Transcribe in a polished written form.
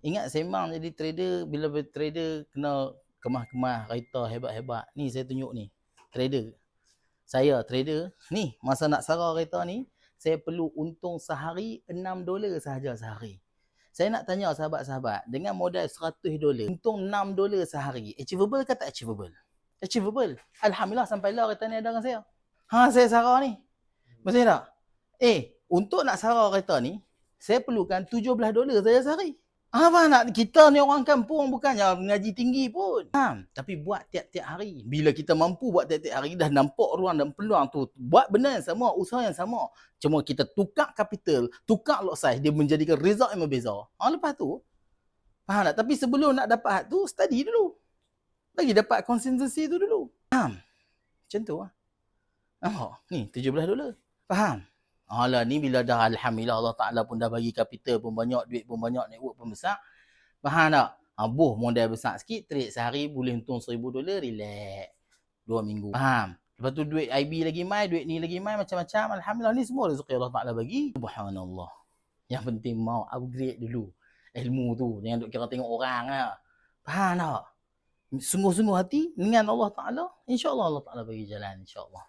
Ingat sembang jadi trader, bila trader kena kemah-kemah kereta hebat-hebat. Ni saya tunjuk ni. Trader. Saya trader. Ni masa nak sarah kereta ni, saya perlu untung sehari $6 sahaja sehari. Saya nak tanya sahabat-sahabat, dengan modal $100, untung $6 sehari, achievable ke tak achievable? Achievable. Alhamdulillah sampai lah kereta ni ada dengan saya. Saya sarah ni. Betul tak? Untuk nak sarah kereta ni, saya perlukan $17 saja sehari. Apa nak, kita ni orang kampung bukannya mengaji tinggi pun. Tapi buat tiap-tiap hari. Bila kita mampu buat tiap-tiap hari, dah nampak ruang dan peluang tu. Buat benda yang sama, usaha yang sama. Cuma kita tukar kapital, tukar lot size, dia menjadikan result yang berbeza. Lepas tu, faham tak? Tapi sebelum nak dapat hak tu, study dulu. Lagi dapat konsistensi tu dulu. Macam tu lah. Ni $17. Faham? Alah ni bila dah alhamdulillah Allah Ta'ala pun dah bagi kapital pun banyak, duit pun banyak, network pun besar. Faham tak? Boh modal besar sikit, trade sehari boleh untung $1,000, relax. 2 minggu. Faham? Lepas tu duit IB lagi mai, duit ni lagi mai, macam-macam. Alhamdulillah ni semua rezeki Allah Ta'ala bagi. Subhanallah. Yang penting mau upgrade dulu ilmu tu. Jangan duk kira tengok orang lah. Faham tak? Sungguh-sungguh hati dengan Allah Ta'ala, insyaAllah Allah Ta'ala bagi jalan, insyaAllah.